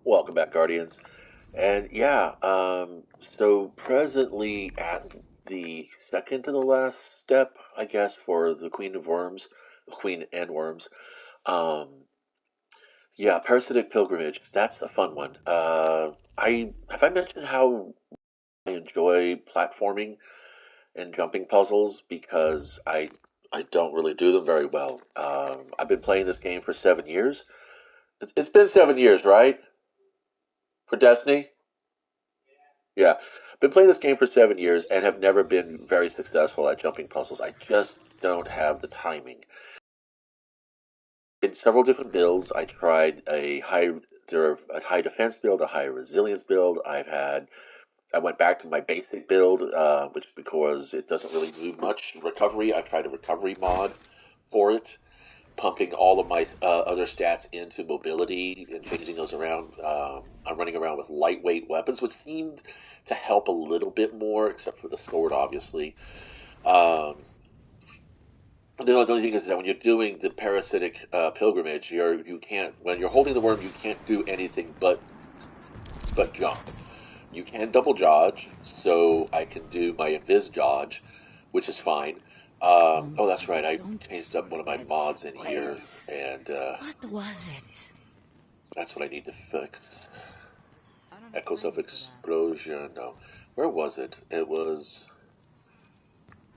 Welcome back, Guardians. And yeah, so presently at the second to the last step, I guess, for the Queen of Worms, Queen and Worms. Um, yeah, Parasitic Pilgrimage. That's a fun one. I mentioned how I enjoy platforming and jumping puzzles because I don't really do them very well. I've been playing this game for 7 years. It's been 7 years, right? For Destiny? Yeah. Been playing this game for 7 years and have never been very successful at jumping puzzles. I just don't have the timing. In several different builds, I tried a high defense build, a high resilience build. I went back to my basic build, which because it doesn't really do much recovery. I've tried a recovery mod for it, pumping all of my other stats into mobility and changing those around. I'm running around with lightweight weapons, which seemed to help a little bit more, except for the sword, obviously. Um, the only thing is that when you're doing the parasitic pilgrimage, you can't when you're holding the worm, you can't do anything but jump. You can double dodge, so I can do my invis dodge, which is fine. Oh, that's right. I Don't changed up one of my forget. mods in here, and What was it? that's what I need to fix. I don't have Echoes of training for that. Explosion. No. Where was it? It was.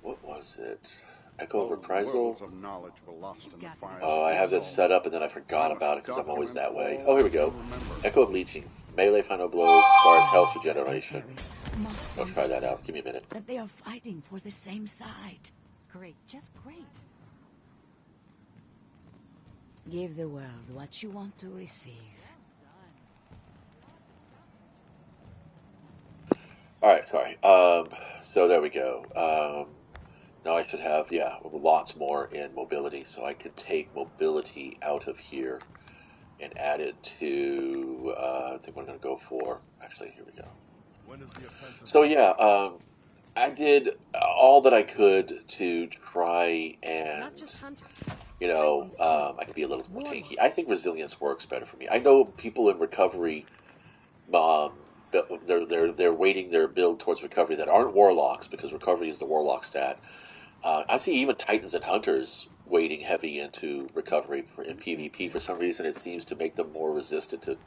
What was it? Echo of Whole Reprisal? worlds of knowledge were lost in the Got to be fires Oh, of I the have this careful. soul. set up and then I I forgot must about it because I'm always document that way. all Oh, here I we can go. remember. Echo of Leeching. Melee final blows start health And regeneration. Paris must I'll try that understand out. Give me a minute. that they are fighting for the same side. Great, just great. Give the world what you want to receive. Alright, sorry. So there we go. Now I should have, yeah, lots more in mobility, so I could take mobility out of here and add it to, I think we're going to go for, actually, here we go. When does the offensive So begin? yeah, I did all that I could to try and, Not just hunters. you know, Titans too. I could be a little more tanky. I Warlocks. think resilience works better for me. I know people in recovery, um, they're weighting their build towards recovery that aren't warlocks because recovery is the warlock stat. I see even Titans and Hunters weighting heavy into recovery in PvP. For some reason, it seems to make them more resistant to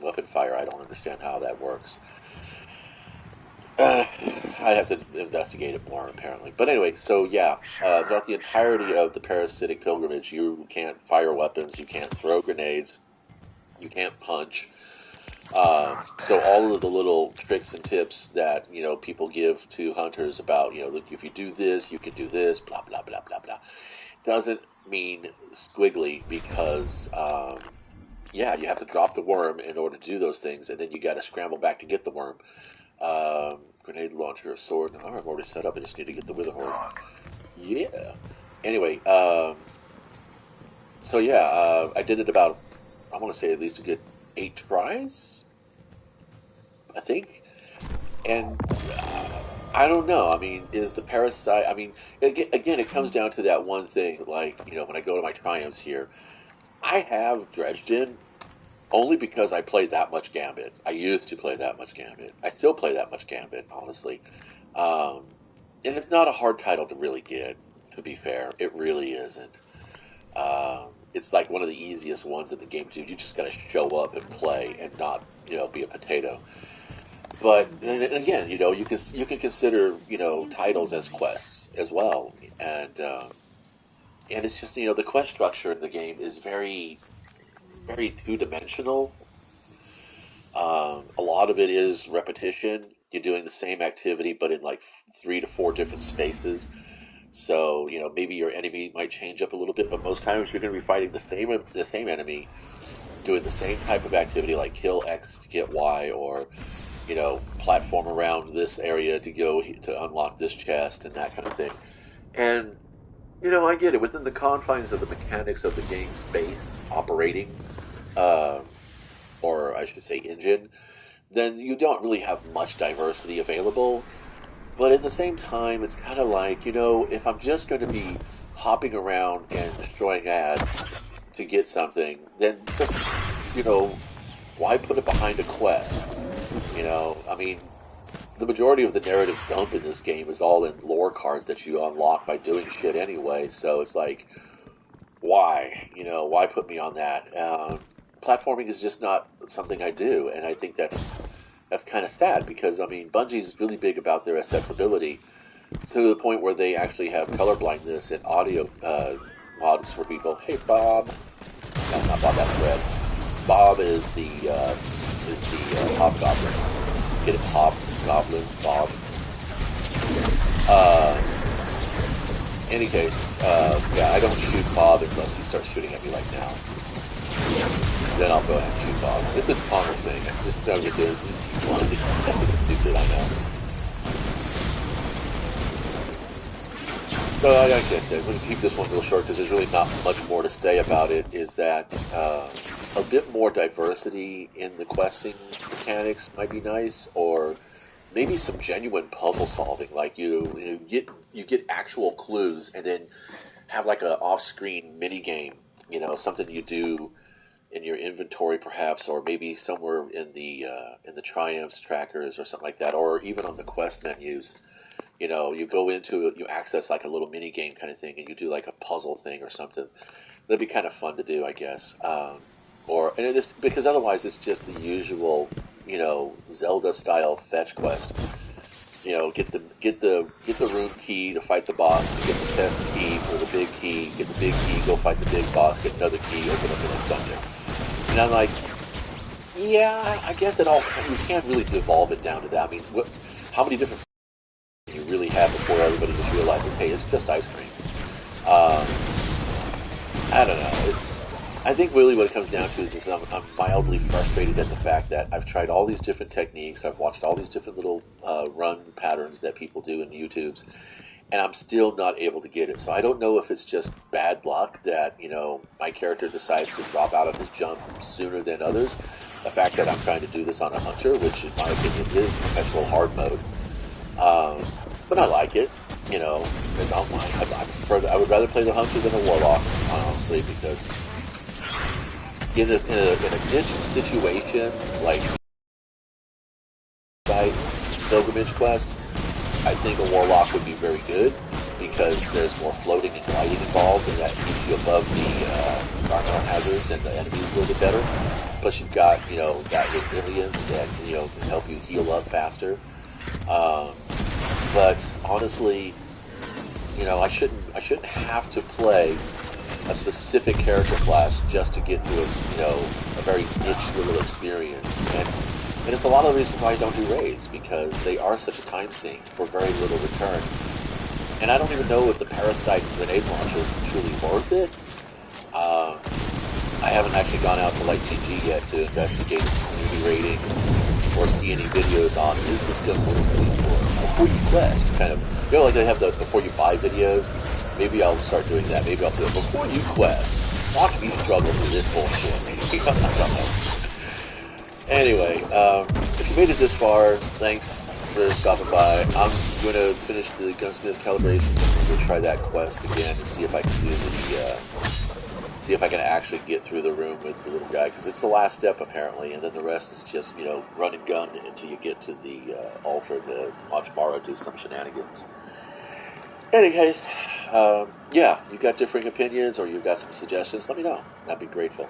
weapon fire. I don't understand how that works. I'd have to investigate it more, apparently. But anyway, so yeah, throughout the entirety of the parasitic pilgrimage, you can't fire weapons, you can't throw grenades, you can't punch. So all of the little tricks and tips that people give to hunters about look, if you do this, you can do this, blah blah blah blah blah, doesn't mean squiggly because yeah, you have to drop the worm in order to do those things, and then you got to scramble back to get the worm. Grenade launcher, sword. I'm already set up. I just need to get the Witherhorn. Yeah. Anyway, so yeah, I did it about, I want to say at least a good 8 tries, I think. And I don't know. I mean, is the parasite? I mean, again, it comes down to that one thing. Like, when I go to my triumphs here, I have Dredgen only because I played that much Gambit. I used to play that much Gambit. I still play that much Gambit, honestly. Um, and it's not a hard title to really get, to be fair. It really isn't. It's like one of the easiest ones in the game, too. You just got to show up and play and not, be a potato. But and again, you can consider You too, titles as Mummy. quests as well, and it's just the quest structure in the game is very very 2 dimensional. A lot of it is repetition. You're doing the same activity, but in like 3 to 4 different spaces. So maybe your enemy might change up a little bit, but most times you're going to be fighting the same enemy, doing the same type of activity, like kill X to get Y, or platform around this area to go to unlock this chest and that kind of thing. And I get it within the confines of the mechanics of the game's base operating, um, or I should say engine. Then you don't really have much diversity available. But at the same time, it's kind of like if I'm just going to be hopping around and destroying ads to get something, then just you know why put it behind a quest? You know, I mean, the majority of the narrative dump in this game is all in lore cards that you unlock by doing shit anyway. So it's like, why? You know, why put me on that? Platforming is just not something I do, and I think that's kind of sad because I mean, Bungie's really big about their accessibility to the point where they actually have color blindness and audio mods for people. Hey, Bob. No, not Bob. That's Red. Bob is the hobgoblin. Get it? Hobgoblin. Bob. Uh, any case, yeah, I don't shoot Bob unless he starts shooting at me like now. Then I'll go ahead and shoot Bob. It's an honor thing. It's just no good doing this. It's stupid, I know. So like I said, we'll keep this one real short because there's really not much more to say about it. Is that a bit more diversity in the questing mechanics might be nice, or maybe some genuine puzzle solving. Like you get actual clues and then have like a off-screen mini game. You know, something you do in your inventory perhaps, or maybe somewhere in the triumphs trackers or something like that, or even on the quest menus. You know, you go into it, you access like a little mini game kind of thing, and you do like a puzzle thing or something. That'd be kind of fun to do, I guess. Or and it is because otherwise it's just the usual, you know, Zelda style fetch quest. You know, get the room key to fight the boss, to get the 10th key for the big key, get the big key, go fight the big boss, get another key, open up the next dungeon. And I'm like, yeah, I guess you can't really devolve it down to that. I mean, how many different you really have before everybody just realizes, hey, it's just ice cream. Um, I don't know. I think really what it comes down to is I'm mildly frustrated at the fact that I've tried all these different techniques. I've watched all these different little run patterns that people do in YouTubes, and I'm still not able to get it. So I don't know if it's just bad luck that, you know, my character decides to drop out of his jump sooner than others. The fact that I'm trying to do this on a hunter, which in my opinion is perpetual hard mode. But I like it, you know. I don't mind. I would rather play the hunter than a warlock, honestly, because in a niche situation like pilgrimage quest, I think a warlock would be very good because there's more floating and gliding involved, and that keeps you above the environmental hazards and the enemies a little bit better. Plus, you've got, you know, that resilience and, you know, can help you heal up faster. But honestly, you know, I shouldn't have to play a specific character class just to get through a very niche little experience. And it's a lot of the reasons why I don't do raids, because they are such a time sink for very little return. And I don't even know if the Parasite grenade launcher is truly worth it. I haven't actually gone out to like GG yet to investigate its community rating or see any videos on is this gun worth paying for before you quest. Kind of, you know, like they have the before you buy videos. Maybe I'll start doing that. Maybe I'll do it before you quest. Watch me struggle through this bullshit. Anyway, if you made it this far, thanks for stopping by. I'm going to finish the Gunsmith calibration and we'll try that quest again and see if I can do see if I can actually get through the room with the little guy, because it's the last step apparently, and then the rest is just, you know, run and gun until you get to the altar to watch Mara do some shenanigans. Any case, yeah, you got differing opinions or you've got some suggestions, let me know. I'd be grateful.